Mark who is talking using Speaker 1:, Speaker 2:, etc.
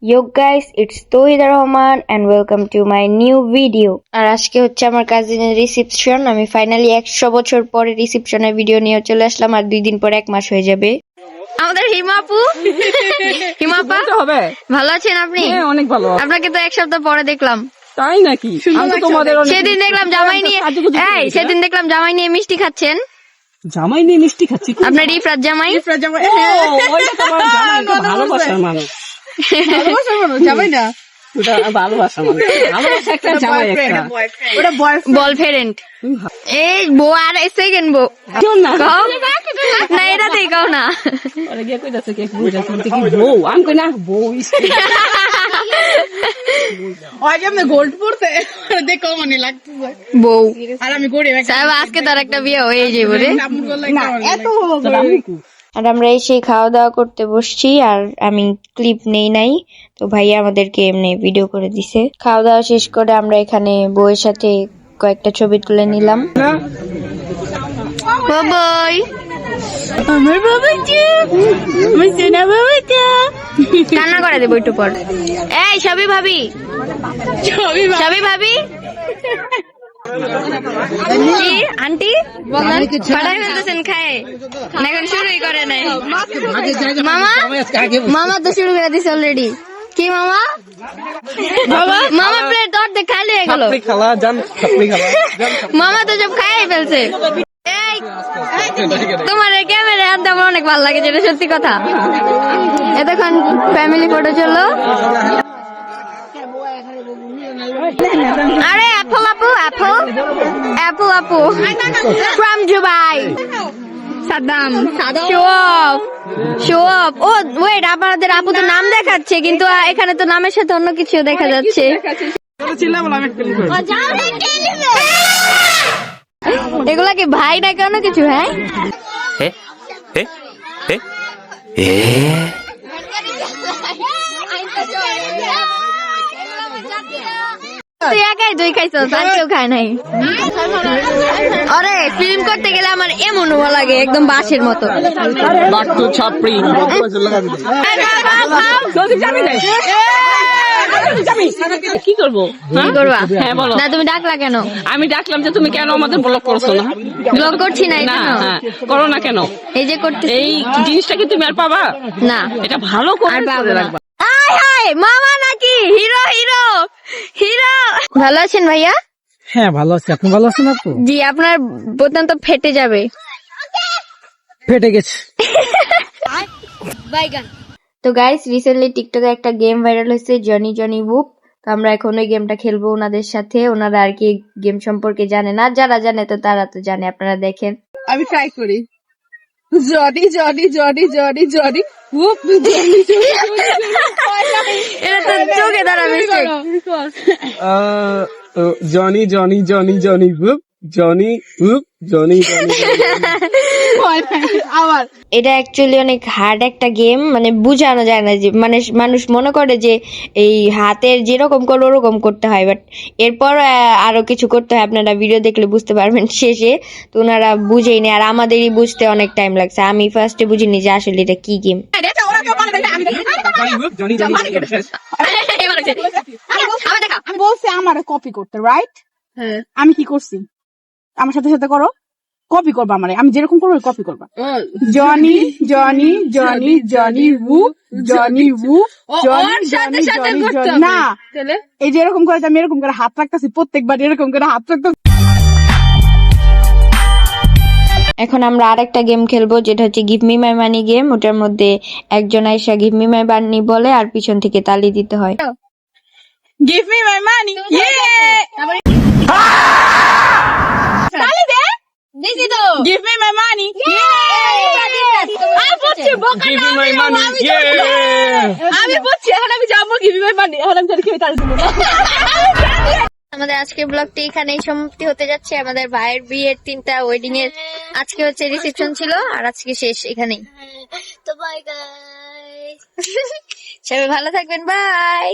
Speaker 1: Yo guys, it's Tohida Rahman and welcome to my new video. আর আজকে হচ্ছে আমার কাজিনের রিসেপশন। আমি ফাইনালি 100 বছর পরে রিসেপশনের ভিডিও নিয়ে চলে আসলাম, আর 2 দিন পরে 1 মাস হয়ে যাবে। আমাদের হিমাপু হিমাপা হবে। ভালো আছেন আপনি?
Speaker 2: হ্যাঁ, অনেক ভালো।
Speaker 1: আপনাকে তো 1 সপ্তাহ পরে দেখলাম।
Speaker 2: তাই নাকি? আমি তোমাদের
Speaker 1: সেদিন দেখলাম জামাই নিয়ে সেদিন দেখলাম জামাই নিয়ে মিষ্টি খাচ্ছেন।
Speaker 2: জামাই নিয়ে মিষ্টি খাচ্ছি?
Speaker 1: আপনার ইফরাত জামাই?
Speaker 2: ওইটা তোমার জামাই, ভালোবাসার মানুষ।
Speaker 1: ভালোবাসার মানুষ জামাই না,
Speaker 2: ওটা ভালোবাসা মানুষ। ভালোবাসা একটা জামাই একটা,
Speaker 1: ওটা বয়ফ্রেন্ড। এই বউ আর সেকেন্ড বউ
Speaker 2: না
Speaker 1: না, এটাতেই কও না।
Speaker 2: ওরে গিয়ে কইতাছে কি বুঝাছে কি বউ? আমি কই না বউ।
Speaker 3: আজ আমি গোল্ড পড়তে দেখো মানে লাগতেছে
Speaker 1: বউ।
Speaker 3: আর আমি গড়ি
Speaker 1: সাহেব আজকে তার একটা বিয়ে হয়ে যাবে রে।
Speaker 3: না এত
Speaker 1: আর আমরা এসে খাওয়া দাওয়া করতে বসছি, আর আমি ক্লিপ নেই নাই, তো ভাইয়া আমাদেরকে এমনি ভিডিও করে দিছে। খাওয়া দাওয়া শেষ করে আমরা এখানে বউয়ের সাথে কয়েকটা ছবি তুলে নিলাম। বাবাই আমার বাবাইটা, আমার সোনা বাবাইটা কান্না করে দেবো একটু পর। এই সবই ভাবি, সবই ভাবি আন্টি পাঠাই ফেলতেছেন খায় না, এখন শুরুই করে নাই। মামা মামা তো শুরু করে দিছে অলরেডি। কি মামা? মামা প্লেট অর্ধেক খালি হয়ে গেল। মামা তো সব খাই ফেলছে। তোমার ক্যামেরা আনতে আমার অনেক ভালো লাগে, যেটা সত্যি কথা। এতক্ষণ ফ্যামিলি ফটো চললো। আরে অ্যাপল আপু, অ্যাপল আপু from Dubai. Saddam show off. Oh wait, আপনাদের আপু তো নাম দেখাচ্ছে, কিন্তু এখানে তো নামের সাথে অন্য কিছু দেখা যাচ্ছে। এগুলা কি ভাই না কেন কিছু? হ্যাঁ তুই একাই দই খাইছো, আর কেউ খায় নাই। আরে ফিল্ম করতে গেলে আমার এমন ভালো লাগে, একদম বাঁশের মতো।
Speaker 2: কি করবো?
Speaker 1: কি করবা?
Speaker 2: হ্যাঁ বলো।
Speaker 1: না তুমি ডাকলা কেন?
Speaker 2: আমি ডাকলাম যে তুমি কেন আমাদের ব্লক করছো না?
Speaker 1: ব্লগ করছি না,
Speaker 2: না করো না কেন?
Speaker 1: এই যে করতে
Speaker 2: এই জিনিসটা কি তুমি আর পাবা
Speaker 1: না?
Speaker 2: এটা ভালো করে রাখবা।
Speaker 1: মামা নাকি হিরো হিরো হিরো। ভালো আছেন ভাইয়া?
Speaker 4: হ্যাঁ ভালো আছি, আপনি ভালো আছেন? আপু
Speaker 1: জি, আপনার বোতাম তো ফেটে যাবে।
Speaker 4: ফেটে গেছে।
Speaker 1: তো গাইস, রিসেন্টলি টিকটকে একটা গেম ভাইরাল হয়েছে, জনি জনি বুপ। তো আমরা এখন ওই গেমটা খেলবো ওনাদের সাথে। ওনারা আর কি গেম সম্পর্কে জানে না, যারা জানে তো তারা তো জানে, আপনারা দেখেন।
Speaker 3: আমি ট্রাই করি। জডি জডি জডি জডি জডি হুপ
Speaker 1: এটা তো চোখে ধরা mistake.
Speaker 4: Johnny Johnny Johnny Johnny বুপ, জনি বুপ, জনি জনি।
Speaker 3: আবার
Speaker 1: এটা অ্যাকচুয়ালি অনেক হার্ড একটা গেম, মানে বুঝানো যায় না। যে মানে মানুষ মনে করে যে এই হাতের যেরকম করে ওরকম করতে হয়, বাট এরপর আরো কিছু করতে হয়। আপনারা ভিডিও দেখলে বুঝতে পারবেন শেষে। তো ওনারা বুঝেই নি, আর আমাদেরই বুঝতে অনেক টাইম লাগছে। আমি ফার্স্টে বুঝিনি যে আসলে এটা কি গেম।
Speaker 3: আমি বলছি আমার কপি করতে, রাইট? আমি কি করছি? আমার সাথে সাথে করো, কপি করবা আমারে। আমি যেরকম করবো কপি করবা। জনি জনি জনি জনি উ জনি উ জনি জনি জনি জনি। না, এই যে এরকম করে আমি এরকম করে হাত রাখতেছি, প্রত্যেকবার এরকম করে হাত রাখতেছি।
Speaker 1: এখন আমরা আরেকটা গেম খেলবো, যেটা হচ্ছে give me my money game. ওটার মধ্যে একজন আইসা গিভ মি মাই মানি বলে, আর পিছন থেকে তালি দিতে হয়।
Speaker 3: গিভ মি মাই মানি। তালি দে। দিছি তো। গিভ মি মাই মানি। আমি বুঝছি বোকা।
Speaker 4: Give me my money.
Speaker 3: আমি বুঝছি, এখন আমি যাবো গিভ মি মাই মানি। এখন আমি তার খেয়ে তালি দেব।
Speaker 1: আমাদের আজকের ব্লগটি এখানেই সমাপ্তি হতে যাচ্ছে। আমাদের ভাইয়ের বিয়ের 3টা ওয়েডিং এর আজকে হচ্ছে রিসেপশন ছিল, আর আজকে শেষ এখানেই। তো বাই গাইস, সবাই ভালো থাকবেন, বাই।